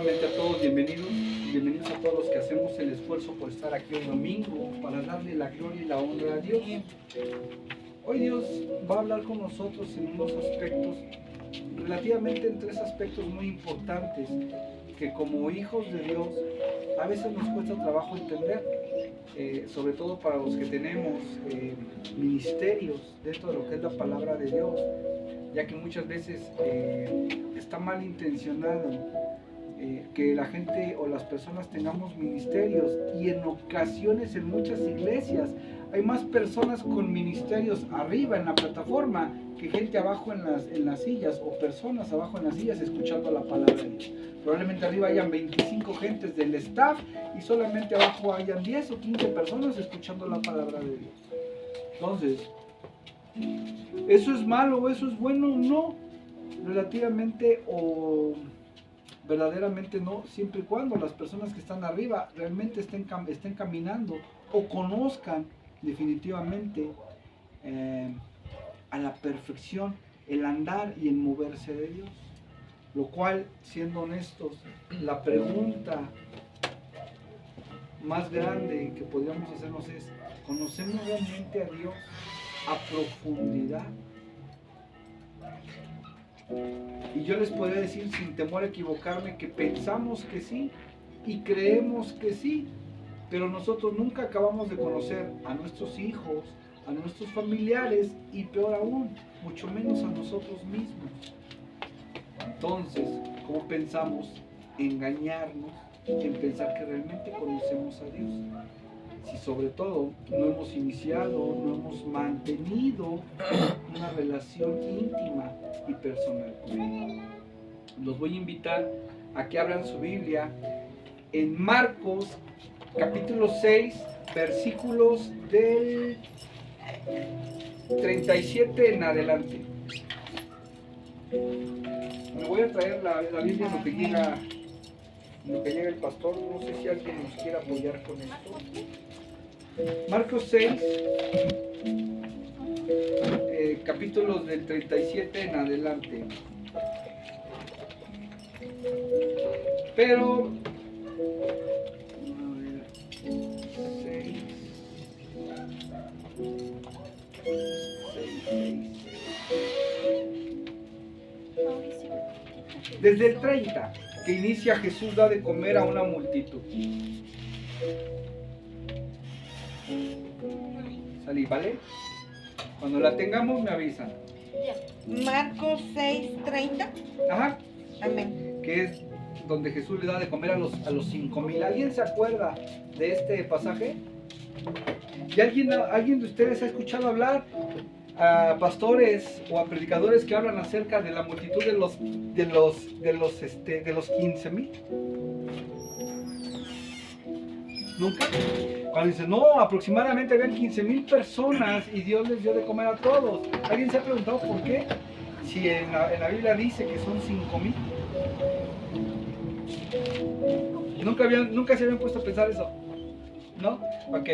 nuevamente a todos, bienvenidos a todos los que hacemos el esfuerzo por estar aquí hoy domingo para darle la gloria y la honra a Dios. Hoy Dios va a hablar con nosotros en unos aspectos, relativamente en tres aspectos muy importantes que como hijos de Dios a veces nos cuesta trabajo entender, sobre todo para los que tenemos ministerios dentro de lo que es la palabra de Dios, ya que muchas veces está mal intencionado que la gente o las personas tengamos ministerios, y en ocasiones en muchas iglesias hay más personas con ministerios arriba en la plataforma que gente abajo en las sillas, o personas abajo en las sillas escuchando la palabra de Dios. Probablemente arriba hayan 25 gentes del staff y solamente abajo hayan 10 o 15 personas escuchando la palabra de Dios. Entonces, ¿eso es malo o eso es bueno? No, relativamente o verdaderamente no, siempre y cuando las personas que están arriba realmente estén caminando o conozcan definitivamente a la perfección el andar y el moverse de Dios. Lo cual, siendo honestos, la pregunta más grande que podríamos hacernos es: ¿conocemos realmente a Dios a profundidad? Y yo les podría decir sin temor a equivocarme que pensamos que sí y creemos que sí, pero nosotros nunca acabamos de conocer a nuestros hijos, a nuestros familiares y peor aún, mucho menos a nosotros mismos. Entonces, ¿cómo pensamos engañarnos en pensar que realmente conocemos a Dios? Si sobre todo no hemos iniciado, no hemos mantenido una relación íntima y personal con Él. Los voy a invitar a que abran su Biblia en Marcos capítulo 6, versículos del 37 en adelante. Me voy a traer la Biblia en lo que llega el pastor. No sé si alguien nos quiere apoyar con esto. Marcos 6, capítulos del 37 en adelante. Pero, a ver, 6. Desde el 30, que inicia: Jesús da de comer a una multitud. Salí, ¿vale? Cuando la tengamos me avisan. Marcos 6:30. Ajá. Amén. Que es donde Jesús le da de comer a los 5,000. ¿Alguien se acuerda de este pasaje? ¿Y alguien de ustedes ha escuchado hablar a pastores o a predicadores que hablan acerca de la multitud de los 15,000? ¿Nunca? Cuando dicen, no, aproximadamente habían 15,000 personas y Dios les dio de comer a todos. ¿Alguien se ha preguntado por qué? Si en la Biblia dice que son 5,000. Nunca se habían puesto a pensar eso, ¿no? Ok.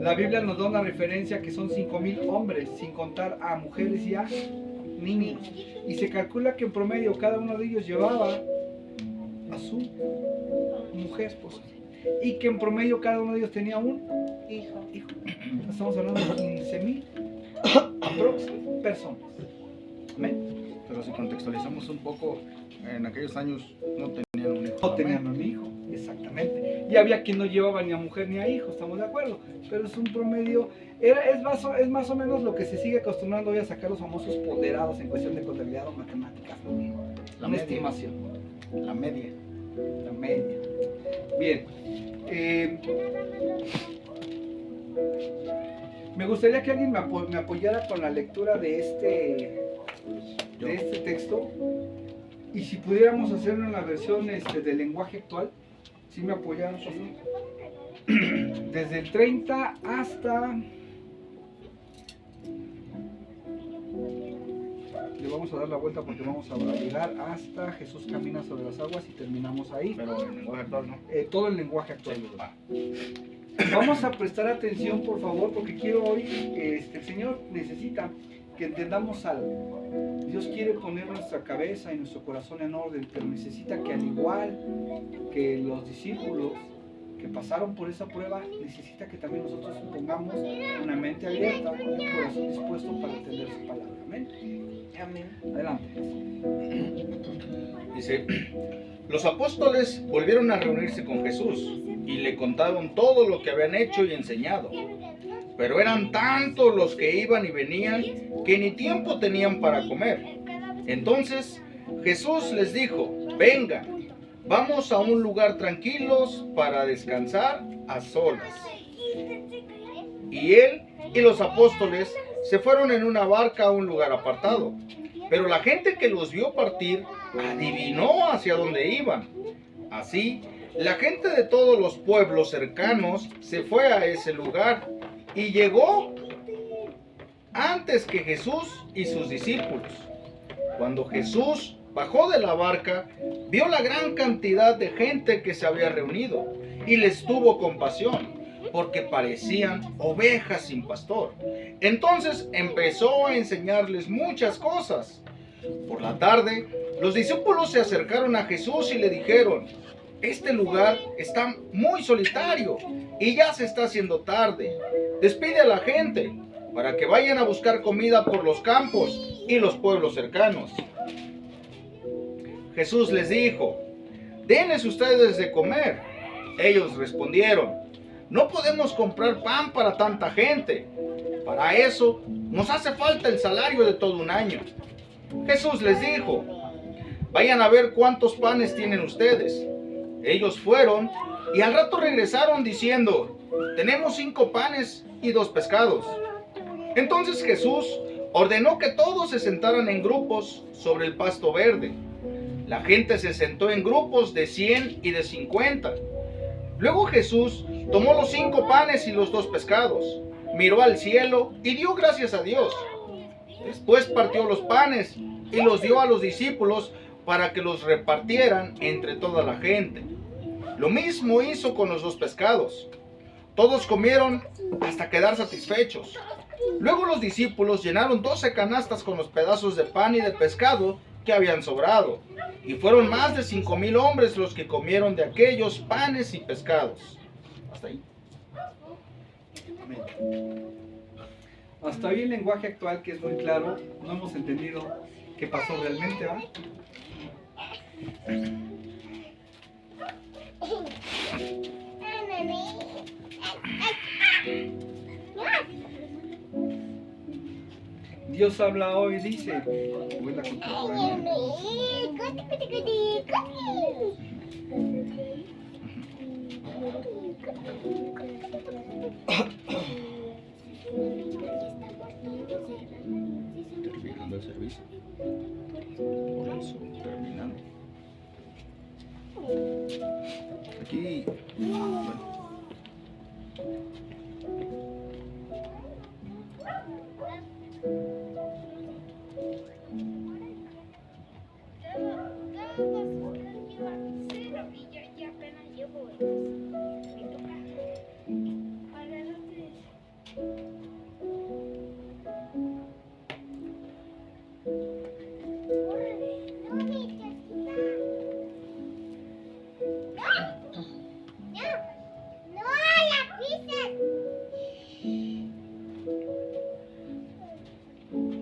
La Biblia nos da una referencia que son 5,000 hombres, sin contar a mujeres y a niños. Y se calcula que en promedio cada uno de ellos llevaba a su mujer, esposa. Y que en promedio cada uno de ellos tenía un hijo. Estamos hablando de 15,000 aproximadamente personas. Amén. Pero si contextualizamos un poco, en aquellos años no tenían un hijo. No tenían un hijo, exactamente. Y había quien no llevaba ni a mujer ni a hijo, estamos de acuerdo. Pero es un promedio, es más o menos lo que se sigue acostumbrando hoy a sacar los famosos ponderados en cuestión de contabilidad o matemáticas, ¿no? La Una media. estimación. La media. La media. Bien. Me gustaría que alguien me apoyara con la lectura de este texto. Y si pudiéramos hacerlo en la versión del lenguaje actual, si me apoyaran, por favor. Desde el 30 hasta... Le vamos a dar la vuelta porque vamos a llegar hasta Jesús camina sobre las aguas y terminamos ahí. Pero en lenguaje actual, ¿no? Todo el lenguaje actual. Vamos a prestar atención, por favor, porque quiero hoy, el Señor necesita que entendamos algo. Dios quiere poner nuestra cabeza y nuestro corazón en orden, pero necesita que, al igual que los discípulos que pasaron por esa prueba, necesita que también nosotros pongamos una mente abierta y un corazón dispuesto para entender su palabra. Amén. Amén. Adelante. Dice, los apóstoles volvieron a reunirse con Jesús y le contaron todo lo que habían hecho y enseñado. Pero eran tantos los que iban y venían que ni tiempo tenían para comer. Entonces Jesús les dijo, vengan, vamos a un lugar tranquilos para descansar a solas. Y él y los apóstoles se fueron en una barca a un lugar apartado. Pero la gente que los vio partir adivinó hacia dónde iban. Así, la gente de todos los pueblos cercanos se fue a ese lugar y llegó antes que Jesús y sus discípulos. Cuando Jesús bajó de la barca, vio la gran cantidad de gente que se había reunido y les tuvo compasión, porque parecían ovejas sin pastor. Entonces empezó a enseñarles muchas cosas. Por la tarde, los discípulos se acercaron a Jesús y le dijeron, este lugar está muy solitario y ya se está haciendo tarde. Despide a la gente para que vayan a buscar comida por los campos y los pueblos cercanos. Jesús les dijo, denles ustedes de comer. Ellos respondieron, no podemos comprar pan para tanta gente. Para eso nos hace falta el salario de todo un año. Jesús les dijo, vayan a ver cuántos panes tienen ustedes. Ellos fueron y al rato regresaron diciendo, tenemos 5 panes y 2 pescados. Entonces Jesús ordenó que todos se sentaran en grupos sobre el pasto verde. La gente se sentó en grupos de 100 y de 50. Luego Jesús tomó los 5 panes y los 2 pescados, miró al cielo y dio gracias a Dios. Después partió los panes y los dio a los discípulos para que los repartieran entre toda la gente. Lo mismo hizo con los 2 pescados. Todos comieron hasta quedar satisfechos. Luego los discípulos llenaron 12 canastas con los pedazos de pan y de pescado que habían sobrado. Y fueron más de 5,000 hombres los que comieron de aquellos panes y pescados. Hasta ahí. Amén. Hasta hoy el lenguaje actual, que es muy claro, no hemos entendido qué pasó realmente, ¿va? Dios habla hoy, dice, voy a la contemporánea. Terminando el servicio. Por eso, terminando. Aquí, bueno.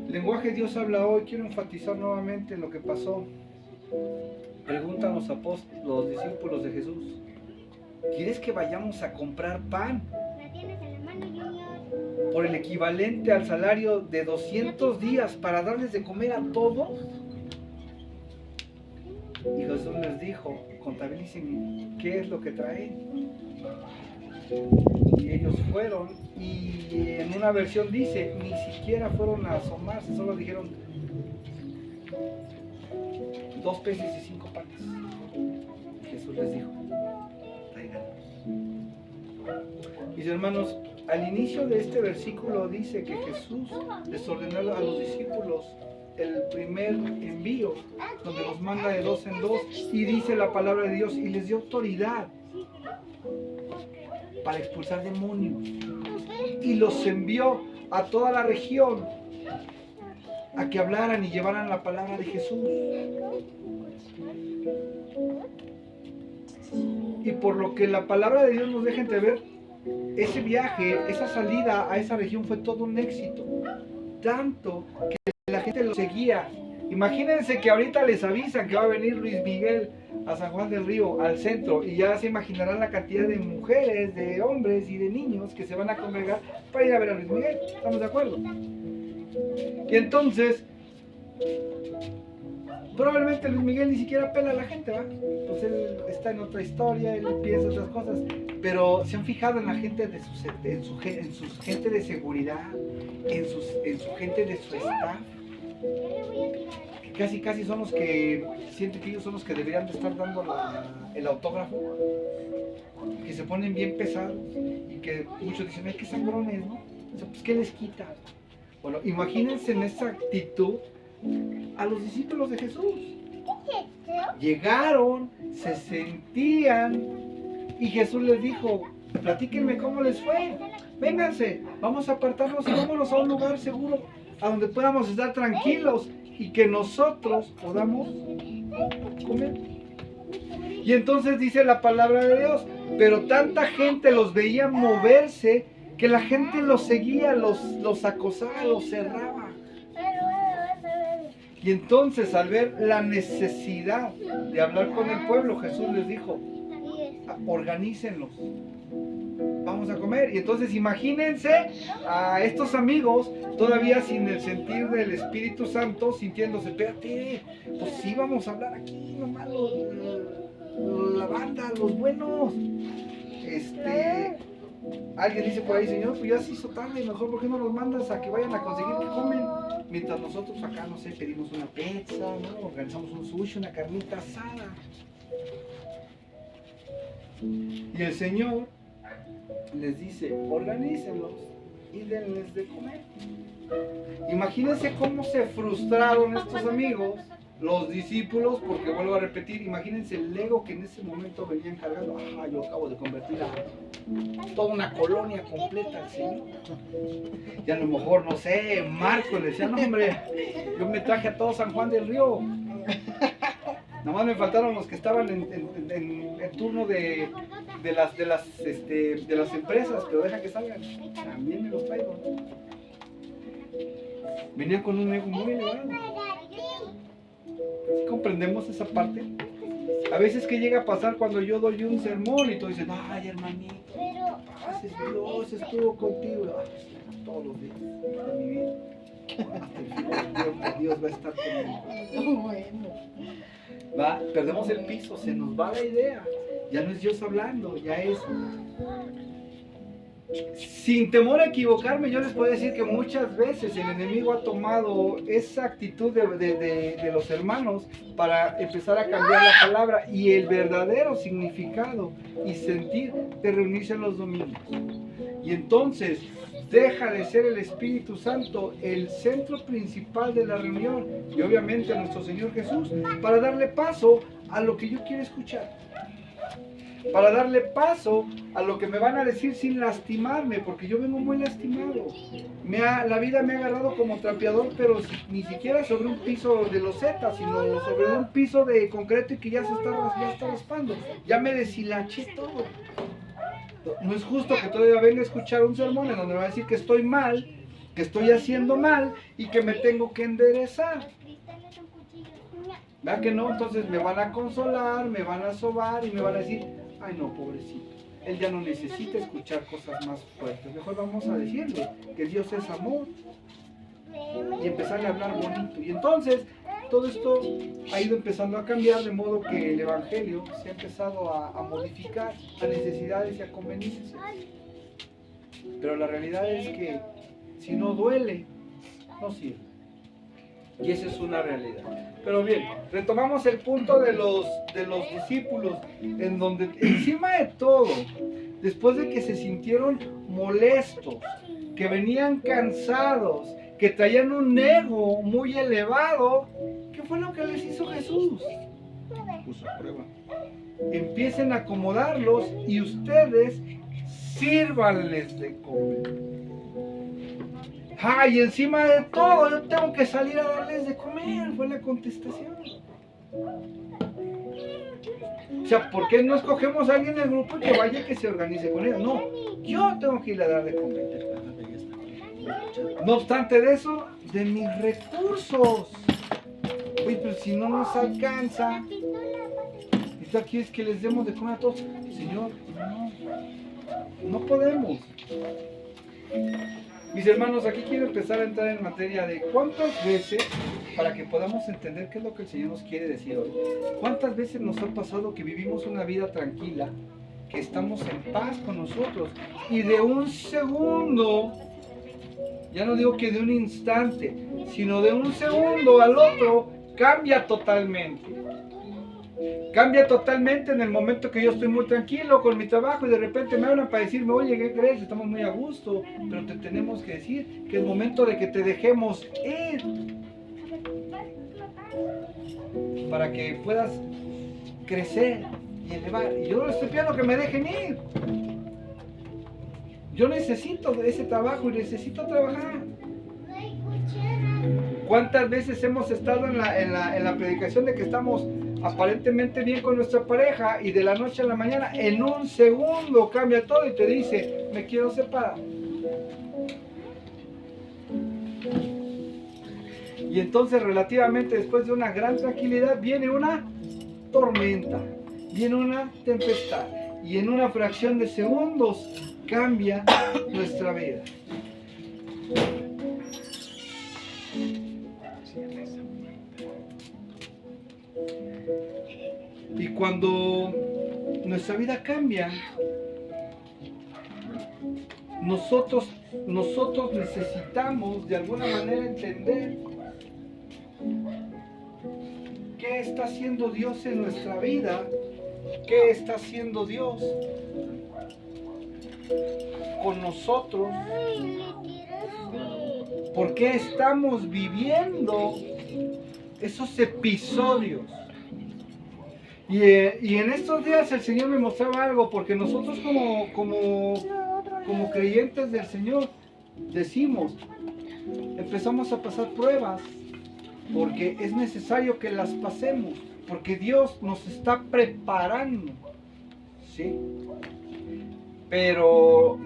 Lenguaje Dios habla hoy, quiero enfatizar nuevamente en lo que pasó. Preguntan los apóstoles, los discípulos de Jesús, ¿quieres que vayamos a comprar pan por el equivalente al salario de 200 días para darles de comer a todos? Y Jesús les dijo, contabilicen qué es lo que traen. Y ellos fueron, y en una versión dice, ni siquiera fueron a asomarse, solo dijeron 2 peces y 5 panes. Y Jesús les dijo, tráiganlos. Mis hermanos, al inicio de este versículo dice que Jesús les ordenó a los discípulos el primer envío, donde los manda de 2 en 2, y dice la palabra de Dios, y les dio autoridad para expulsar demonios, y los envió a toda la región. a que hablaran y llevaran la palabra de Jesús. Y por lo que la palabra de Dios nos deja entrever, ese viaje, esa salida a esa región fue todo un éxito. Tanto que la gente lo seguía. Imagínense que ahorita les avisan que va a venir Luis Miguel a San Juan del Río, al centro, y ya se imaginarán la cantidad de mujeres, de hombres y de niños que se van a congregar para ir a ver a Luis Miguel. ¿Estamos de acuerdo? Y entonces, probablemente Luis Miguel ni siquiera pela a la gente, ¿va? Pues él está en otra historia, él piensa otras cosas, pero se han fijado en la gente de en su gente de seguridad, en su gente de su staff, que casi son los que sienten que ellos son los que deberían de estar dando el autógrafo, que se ponen bien pesados y que muchos dicen, ay, qué sangrones, ¿no? O sea, pues, ¿qué les quita? Bueno, imagínense en esa actitud a los discípulos de Jesús. Llegaron, se sentían y Jesús les dijo, platíquenme cómo les fue, vénganse, vamos a apartarnos y vámonos a un lugar seguro a donde podamos estar tranquilos y que nosotros podamos comer. Y entonces dice la palabra de Dios, pero tanta gente los veía moverse que la gente los seguía, los acosaba, los cerraba. Y entonces al ver la necesidad de hablar con el pueblo, Jesús les dijo, organícenlos, vamos a comer. Y entonces imagínense a estos amigos todavía sin el sentir del Espíritu Santo, sintiéndose, espérate, pues sí vamos a hablar aquí nomás la banda, los buenos. Alguien dice por ahí, Señor, pues ya se hizo tarde, mejor ¿por qué no los mandas a que vayan a conseguir que comen? Mientras nosotros acá, no sé, pedimos una pizza, ¿no? Organizamos un sushi, una carnita asada. Y el Señor les dice, organícenlos y denles de comer. Imagínense cómo se frustraron estos amigos, los discípulos, porque vuelvo a repetir, imagínense el ego que en ese momento venían cargando. Yo acabo de convertir a toda una colonia completa al Señor. Y a lo mejor, no sé, Marco le decía, no hombre, yo me traje a todo San Juan del Río. Nomás me faltaron los que estaban en turno de las empresas, pero deja que salgan. También me los traigo. Venían con un ego muy elevado. ¿Comprendemos esa parte? A veces, ¿qué llega a pasar cuando yo doy un sermón y todos dicen, ay, hermanito, gracias Dios estuvo contigo? Todos los días de mi vida. Dios va a estar conmigo. Bueno. Perdemos el piso, se nos va la idea. Ya no es Dios hablando, ya es... Sin temor a equivocarme, yo les puedo decir que muchas veces el enemigo ha tomado esa actitud de los hermanos para empezar a cambiar la palabra y el verdadero significado y sentir de reunirse los domingos. Y entonces deja de ser el Espíritu Santo el centro principal de la reunión y obviamente a nuestro Señor Jesús para darle paso a lo que yo quiero escuchar. Para darle paso a lo que me van a decir sin lastimarme, porque yo vengo muy lastimado. La vida me ha agarrado como trapeador, pero ni siquiera sobre un piso de loseta, sino sobre un piso de concreto y que ya está raspando. Ya me deshilaché todo. No es justo que todavía venga a escuchar un sermón en donde me va a decir que estoy mal, que estoy haciendo mal y que me tengo que enderezar. ¿Verdad que no? Entonces me van a consolar, me van a sobar y me van a decir, ay no, pobrecito, él ya no necesita escuchar cosas más fuertes. Mejor vamos a decirle que Dios es amor y empezarle a hablar bonito. Y entonces todo esto ha ido empezando a cambiar, de modo que el Evangelio se ha empezado a modificar a necesidades y a conveniencias. Pero la realidad es que si no duele, no sirve. Y esa es una realidad. Pero bien, retomamos el punto de los discípulos, en donde encima de todo, después de que se sintieron molestos, que venían cansados, que traían un ego muy elevado, ¿qué fue lo que les hizo Jesús? Puso a prueba. Empiecen a acomodarlos y ustedes sírvanles de comer. Y encima de todo yo tengo que salir a darles de comer, fue la contestación. O sea, ¿por qué no escogemos a alguien del grupo que vaya y que se organice con ellos? No, yo tengo que ir a dar de comer. No obstante de eso, de mis recursos. Oye, pero si no nos alcanza, y tú quieres que les demos de comer a todos. Señor, no podemos. Mis hermanos, aquí quiero empezar a entrar en materia de cuántas veces, para que podamos entender qué es lo que el Señor nos quiere decir hoy. ¿Cuántas veces nos ha pasado que vivimos una vida tranquila, que estamos en paz con nosotros y de un segundo, ya no digo que de un instante, sino de un segundo al otro, cambia totalmente? Cambia totalmente en el momento que yo estoy muy tranquilo con mi trabajo y de repente me hablan para decirme, oye, ¿qué crees? Estamos muy a gusto, pero te tenemos que decir que es momento de que te dejemos ir para que puedas crecer y elevar. Y yo no estoy pidiendo que me dejen ir. Yo necesito ese trabajo y necesito trabajar. ¿Cuántas veces hemos estado en la predicación de que estamos aparentemente bien con nuestra pareja y de la noche a la mañana, en un segundo cambia todo y te dice, me quiero separar? Y entonces relativamente después de una gran tranquilidad viene una tormenta, viene una tempestad y en una fracción de segundos cambia nuestra vida. Y cuando nuestra vida cambia, nosotros necesitamos de alguna manera entender qué está haciendo Dios en nuestra vida, qué está haciendo Dios con nosotros, por qué estamos viviendo esos episodios. Y en estos días el Señor me mostraba algo, porque nosotros como creyentes del Señor decimos, empezamos a pasar pruebas, porque es necesario que las pasemos, porque Dios nos está preparando, ¿sí? Pero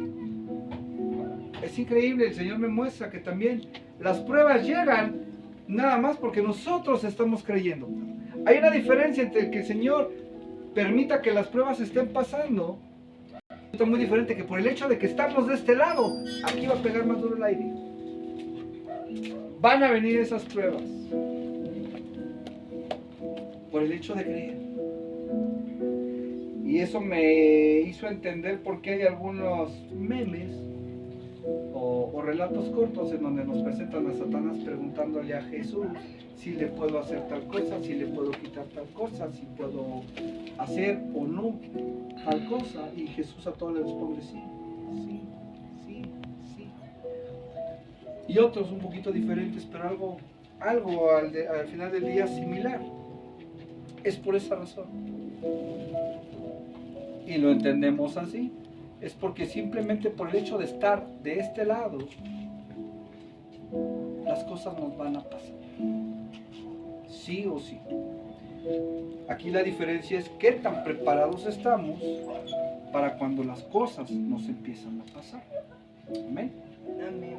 es increíble, el Señor me muestra que también las pruebas llegan nada más porque nosotros estamos creyendo. Hay una diferencia entre el que el Señor permita que las pruebas estén pasando, es muy diferente que por el hecho de que estamos de este lado, aquí va a pegar más duro el aire. Van a venir esas pruebas por el hecho de creer. Y eso me hizo entender por qué hay algunos memes o relatos cortos en donde nos presentan a Satanás preguntándole a Jesús si le puedo hacer tal cosa, si le puedo quitar tal cosa, si puedo hacer o no tal cosa, y Jesús a todos les responde sí, sí, sí, sí. Y otros un poquito diferentes, pero algo al final del día similar. Es por esa razón. Y lo entendemos así. Es porque simplemente por el hecho de estar de este lado, las cosas nos van a pasar. Sí o sí. Aquí la diferencia es qué tan preparados estamos para cuando las cosas nos empiezan a pasar. Amén. Amén.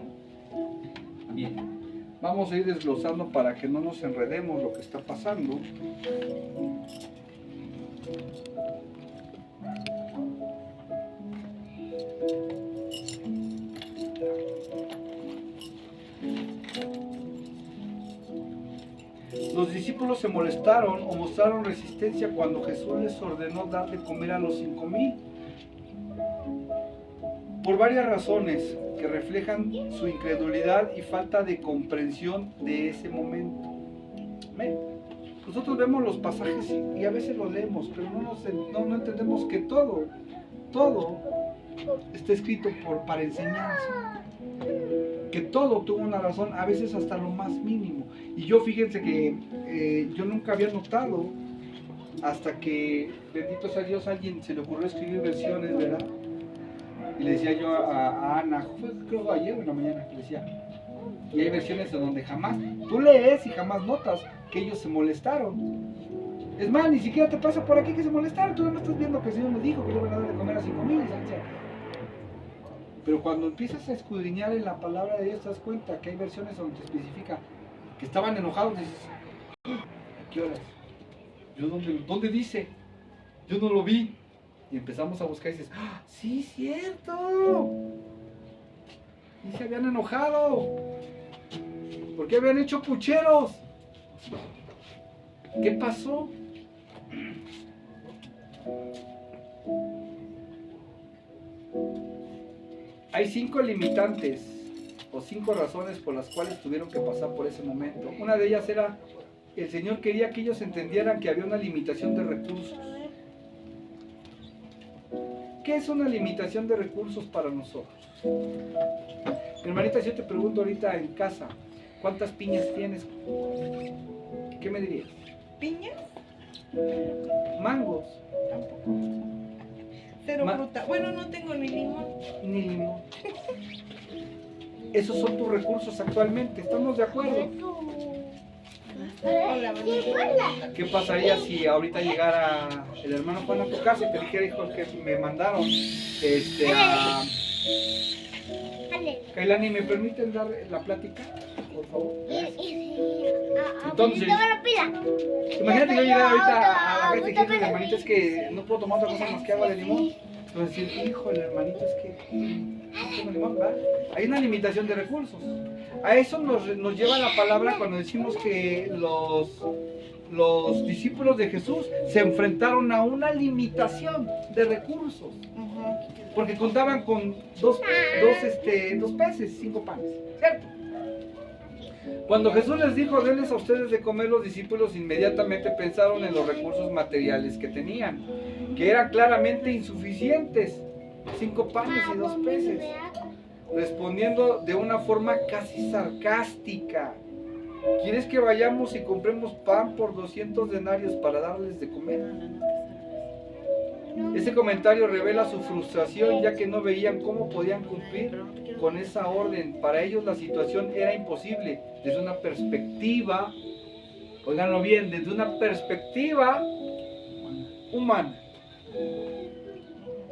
Bien. Vamos a ir desglosando para que no nos enredemos lo que está pasando. Los discípulos se molestaron o mostraron resistencia cuando Jesús les ordenó dar de comer a los 5,000. Por varias razones que reflejan su incredulidad y falta de comprensión de ese momento. Amén. Nosotros vemos los pasajes y a veces los leemos, pero no entendemos que todo está escrito para enseñanza. Que todo tuvo una razón, a veces hasta lo más mínimo. Y yo fíjense que yo nunca había notado hasta que, bendito sea Dios, a alguien se le ocurrió escribir versiones, ¿verdad? Y le decía yo a Ana, creo ayer o en la mañana, que le decía, Y hay versiones en donde jamás, tú lees y jamás notas que ellos se molestaron. Es más, ni siquiera te pasa por aquí que se molestaron, tú no estás viendo que el Señor nos dijo que le iban a dar de comer a 5,000, etc. Pero cuando empiezas a escudriñar en la palabra de Dios, te das cuenta que hay versiones donde te especifica que estaban enojados, dices, ¿a qué horas? ¿Dónde dice? Yo no lo vi. Y empezamos a buscar y dices, ¡ah, sí, cierto! Y se habían enojado. Porque habían hecho pucheros. ¿Qué pasó? Hay 5 limitantes o 5 razones por las cuales tuvieron que pasar por ese momento. Una de ellas era, el Señor quería que ellos entendieran que había una limitación de recursos. ¿Qué es una limitación de recursos para nosotros? Hermanita, si yo te pregunto ahorita en casa, ¿cuántas piñas tienes? ¿Qué me dirías? ¿Piñas? Mangos. Tampoco. Cero fruta. Bueno, no tengo ni limón. Ni limón. Esos son tus recursos actualmente, ¿estamos de acuerdo? Hola, bonita. ¿Qué pasaría si ahorita llegara el hermano Juan a tu casa y te dijera, hijo, que me mandaron a... Kailani, ¿me permiten dar la plática? Por favor. Entonces, imagínate que yo llegara ahorita a la casa y dijera, hermanito, es que no puedo tomar otra cosa más que agua de limón. Entonces decir, hijo, el hermanito, es que no tengo limón, ¿verdad? Hay una limitación de recursos. A eso nos lleva la palabra cuando decimos que los discípulos de Jesús se enfrentaron a una limitación de recursos. Porque contaban con dos peces, 5 panes, ¿cierto? Cuando Jesús les dijo, denles a ustedes de comer, los discípulos inmediatamente pensaron en los recursos materiales que tenían, que eran claramente insuficientes, 5 panes y 2 peces, respondiendo de una forma casi sarcástica. ¿Quieres que vayamos y compremos pan por 200 denarios para darles de comer? Ese comentario revela su frustración, ya que no veían cómo podían cumplir con esa orden. Para ellos la situación era imposible desde una perspectiva, óiganlo bien, desde una perspectiva humana.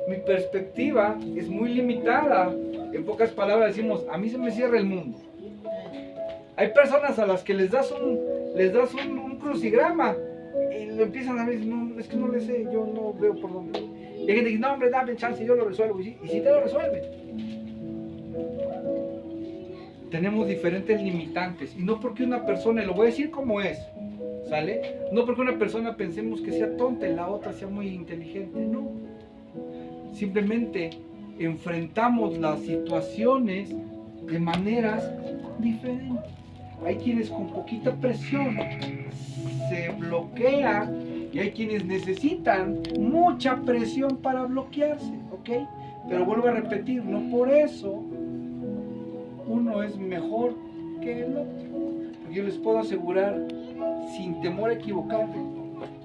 Mi perspectiva es muy limitada. En pocas palabras decimos, a mí se me cierra el mundo. Hay personas a las que les das un crucigrama y lo empiezan a ver, no, es que no le sé, yo no veo por dónde. Y hay gente que dice, no hombre, dame chance, yo lo resuelvo. Y si te lo resuelven. Tenemos diferentes limitantes. Y no porque una persona, y lo voy a decir como es, ¿sale? No porque una persona pensemos que sea tonta y la otra sea muy inteligente, no. Simplemente enfrentamos las situaciones de maneras diferentes. Hay quienes con poquita presión se bloquean y hay quienes necesitan mucha presión para bloquearse, ¿ok? Pero vuelvo a repetir, no por eso uno es mejor que el otro. Porque yo les puedo asegurar, sin temor a equivocarme,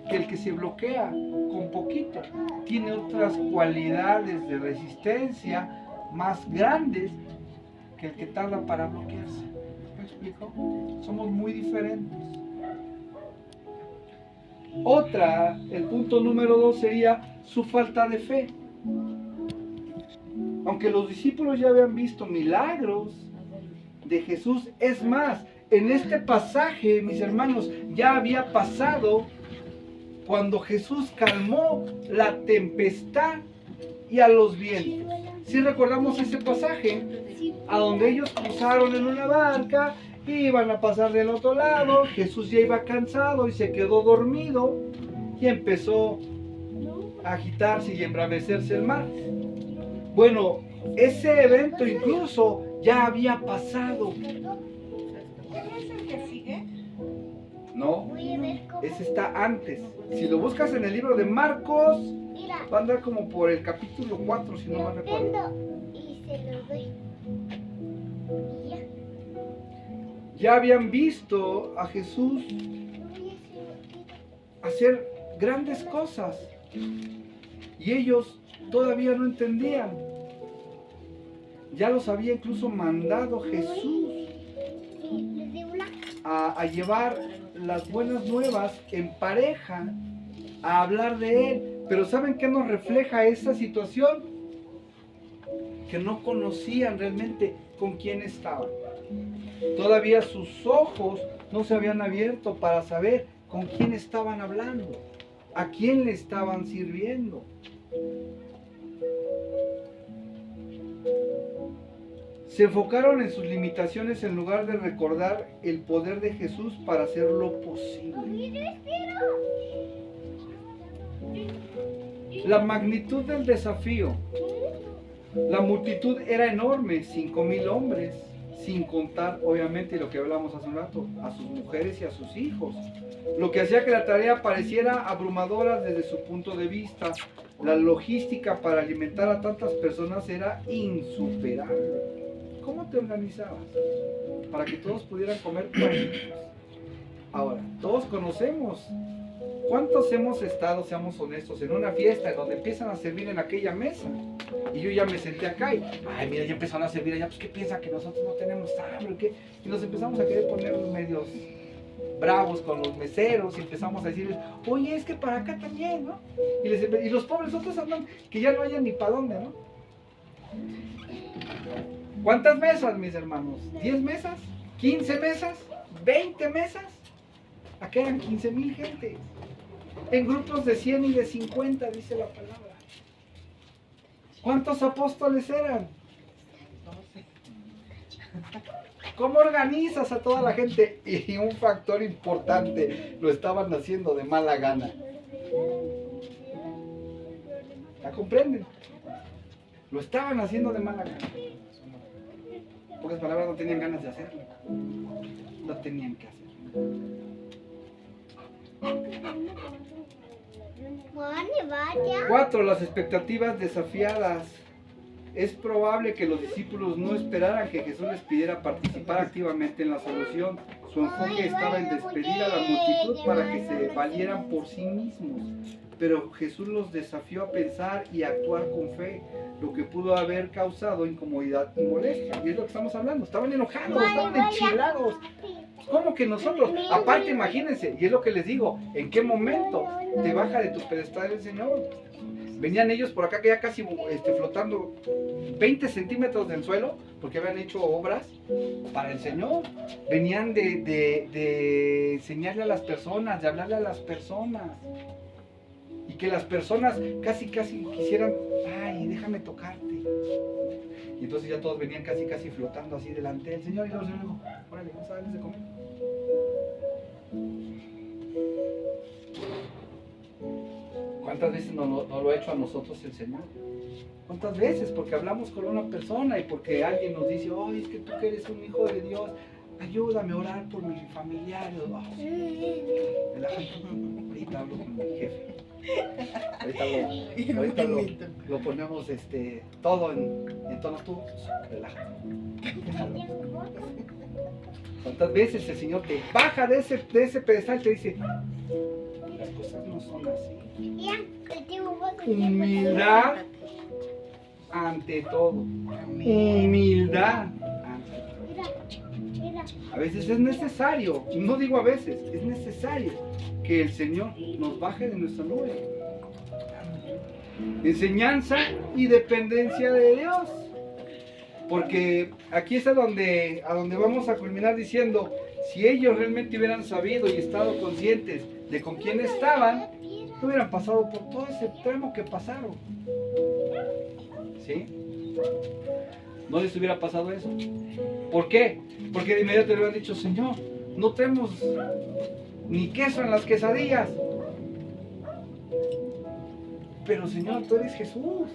que el que se bloquea con poquito tiene otras cualidades de resistencia más grandes que el que tarda para bloquearse. ¿Me explico? Somos muy diferentes. El punto número 2 sería su falta de fe. Aunque los discípulos ya habían visto milagros de Jesús, es más, en este pasaje, mis hermanos, ya había pasado cuando Jesús calmó la tempestad y a los vientos. Si recordamos ese pasaje, a donde ellos cruzaron en una barca, iban a pasar del otro lado, Jesús ya iba cansado y se quedó dormido y empezó a agitarse y embravecerse el mar. Bueno, ese evento incluso ya había pasado. ¿Es el que sigue? No, ese está antes. Si lo buscas en el libro de Marcos, va a andar como por el capítulo 4, si no mal recuerdo. Y se lo doy. Ya habían visto a Jesús hacer grandes cosas y ellos todavía no entendían. Ya los había incluso mandado Jesús a llevar las buenas nuevas en pareja, a hablar de Él. Pero ¿saben qué nos refleja esa situación? Que no conocían realmente con quién estaban. Todavía sus ojos no se habían abierto para saber con quién estaban hablando, a quién le estaban sirviendo. Se enfocaron en sus limitaciones en lugar de recordar el poder de Jesús para hacerlo posible. La magnitud del desafío. La multitud era enorme, 5,000 hombres, sin contar obviamente lo que hablamos hace un rato, a sus mujeres y a sus hijos. Lo que hacía que la tarea pareciera abrumadora desde su punto de vista. La logística para alimentar a tantas personas era insuperable. ¿Cómo te organizabas para que todos pudieran comer cuantos? Ahora, todos conocemos. ¿Cuántos hemos estado, seamos honestos, en una fiesta en donde empiezan a servir en aquella mesa? Y yo ya me senté acá y, ay, mira, ya empezaron a servir allá, pues ¿qué piensan? Que nosotros no tenemos hambre, ¿qué? Y nos empezamos a querer poner medios bravos con los meseros y empezamos a decirles, oye, es que para acá también, ¿no? Y los pobres otros andan que ya no hayan ni para dónde, ¿no? ¿Cuántas mesas, mis hermanos? ¿10 mesas? ¿15 mesas? ¿20 mesas? Acá eran 15,000 gentes. En grupos de 100 y de 50, dice la palabra. ¿Cuántos apóstoles eran? 12. ¿Cómo organizas a toda la gente? Y un factor importante, lo estaban haciendo de mala gana. ¿La comprenden? Lo estaban haciendo de mala gana. En pocas palabras, no tenían ganas de hacerlo. No tenían que hacerlo. 4. Las expectativas desafiadas. Es probable que los discípulos no esperaran que Jesús les pidiera participar activamente en la solución. Su enfoque estaba en despedir a la multitud para que se valieran por sí mismos. Pero Jesús los desafió a pensar y a actuar con fe, lo que pudo haber causado incomodidad y molestia. Y es lo que estamos hablando. Estaban enojados, estaban enchilados. ¿Cómo que nosotros? Aparte, imagínense, y es lo que les digo, ¿en qué momento te baja de tu pedestal el Señor? Venían ellos por acá que ya casi flotando 20 centímetros del suelo, porque habían hecho obras para el Señor. Venían de enseñarle a las personas, de hablarle a las personas. Y que las personas casi quisieran, ay, déjame tocarte. Y entonces ya todos venían casi flotando así delante del Señor. Y luego el Señor dijo, órale, vamos a darles de comer. ¿Cuántas veces no lo ha hecho a nosotros el Señor? ¿Cuántas veces? Porque hablamos con una persona y porque alguien nos dice, oye, es que tú que eres un hijo de Dios, ayúdame a orar por mi familiar. Ahorita hablo con mi jefe. Ahorita lo ponemos todo en tono tú. Relájate. ¿Cuántas veces el Señor te baja de ese pedestal y te dice, las cosas no son así? Humildad ante todo. Humildad ante todo. A veces es necesario, no digo a veces, es necesario que el Señor nos baje de nuestra nube. Enseñanza y dependencia de Dios. Porque aquí es a donde vamos a culminar diciendo, si ellos realmente hubieran sabido y estado conscientes de con quién estaban, no hubieran pasado por todo ese tramo que pasaron. ¿Sí? No les hubiera pasado eso. ¿Por qué? Porque de inmediato le hubieran dicho, Señor, no tenemos ni queso en las quesadillas. Pero Señor, tú eres Jesús.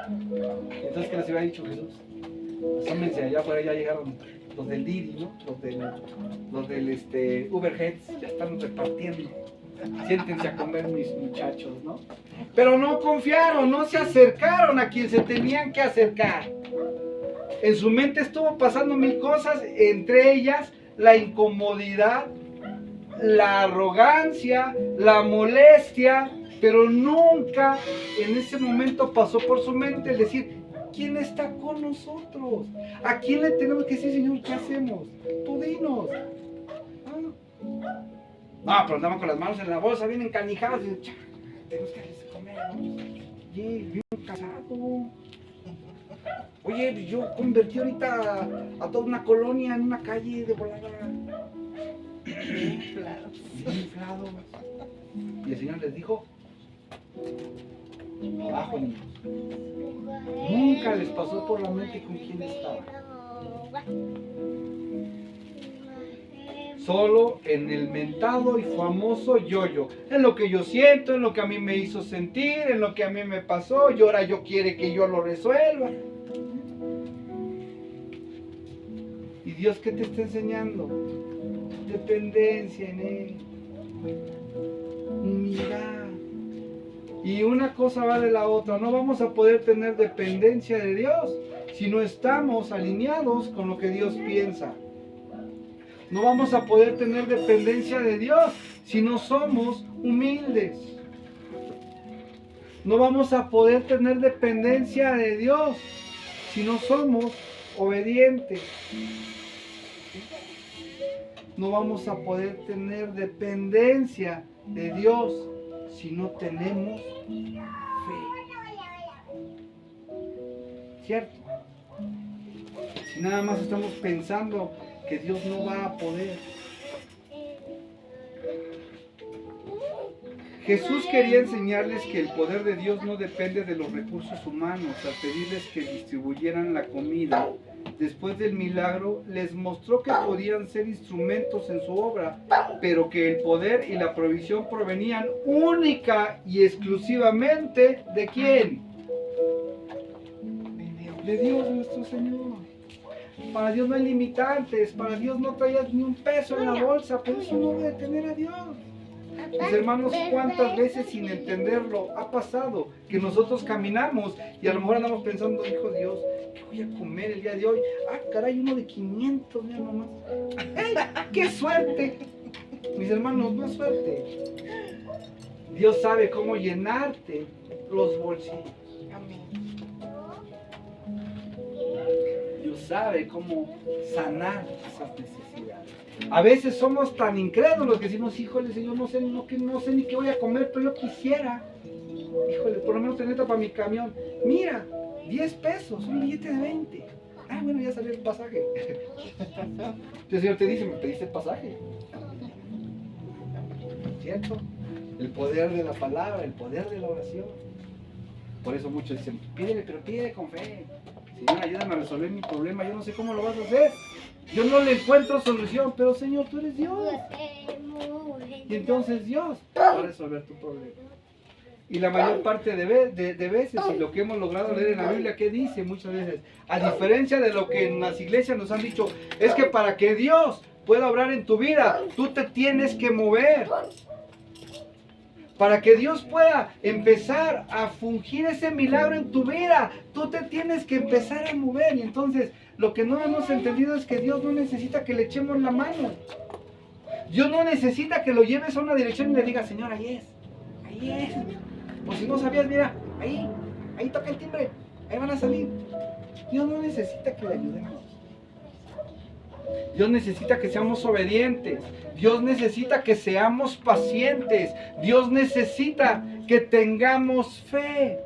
Entonces, ¿qué les hubiera dicho Jesús? Asómense, allá afuera ya llegaron los del Didi, ¿no? Los del Uber Eats, ya están repartiendo. Siéntense a comer mis muchachos, ¿no? Pero no confiaron, no se acercaron a quien se tenían que acercar. En su mente estuvo pasando mil cosas, entre ellas la incomodidad, la arrogancia, la molestia, pero nunca en ese momento pasó por su mente el decir, ¿quién está con nosotros? ¿A quién le tenemos que decir, Señor, qué hacemos? Tú dinos. No, pero andamos con las manos en la bolsa, bien encanijados. Y, tenemos que comer, ¿no? Oye, bien casado. Oye, yo convertí ahorita a toda una colonia en una calle de volada. Bien inflados. Bien inflados. Y el Señor les dijo, abajo, niños. Nunca les pasó por la mente con quién estaba. Solo en el mentado y famoso yo-yo. En lo que yo siento, en lo que a mí me hizo sentir, en lo que a mí me pasó, y ahora yo quiere que yo lo resuelva. ¿Y Dios qué te está enseñando? Dependencia en Él. Humildad. Y una cosa va de la otra. No vamos a poder tener dependencia de Dios si no estamos alineados con lo que Dios piensa. No vamos a poder tener dependencia de Dios si no somos humildes. No vamos a poder tener dependencia de Dios si no somos obedientes. No vamos a poder tener dependencia de Dios si no tenemos fe. ¿Cierto? Si nada más estamos pensando que Dios no va a poder. Jesús quería enseñarles que el poder de Dios no depende de los recursos humanos. Al pedirles que distribuyeran la comida, después del milagro, les mostró que podían ser instrumentos en su obra, pero que el poder y la provisión provenían única y exclusivamente ¿de quién? De Dios nuestro Señor. Para Dios no hay limitantes, para Dios no traías ni un peso en la bolsa, pero eso no debe detener a Dios. Mis hermanos, ¿cuántas veces sin entenderlo ha pasado que nosotros caminamos y a lo mejor andamos pensando, hijo Dios, ¿qué voy a comer el día de hoy? Ah, caray, uno de 500, mira nomás. ¡Ey, qué suerte! Mis hermanos, no es suerte. Dios sabe cómo llenarte los bolsillos. Amén. Dios sabe cómo sanar esas necesidades. A veces somos tan incrédulos que decimos, híjole, Señor, no sé ni qué voy a comer, pero yo quisiera, híjole, por lo menos tener para mi camión. Mira, 10 pesos, un billete de 20. Ah, bueno, ya salió el pasaje. El Señor te dice, me pediste el pasaje. ¿Cierto? El poder de la palabra, el poder de la oración. Por eso muchos dicen, pídele, pero pídele con fe. Señor, ayúdame a resolver mi problema, yo no sé cómo lo vas a hacer. Yo no le encuentro solución, pero Señor, tú eres Dios. Y entonces Dios va a resolver tu problema. Y la mayor parte de veces, y lo que hemos logrado leer en la Biblia, ¿qué dice muchas veces? A diferencia de lo que en las iglesias nos han dicho, es que para que Dios pueda obrar en tu vida, tú te tienes que mover. Para que Dios pueda empezar a fungir ese milagro en tu vida, tú te tienes que empezar a mover. Y entonces, lo que no hemos entendido es que Dios no necesita que le echemos la mano. Dios no necesita que lo lleves a una dirección y le digas, Señor, ahí es. O si no sabías, mira, ahí toca el timbre, ahí van a salir. Dios no necesita que le ayudemos. Dios necesita que seamos obedientes. Dios necesita que seamos pacientes. Dios necesita que tengamos fe.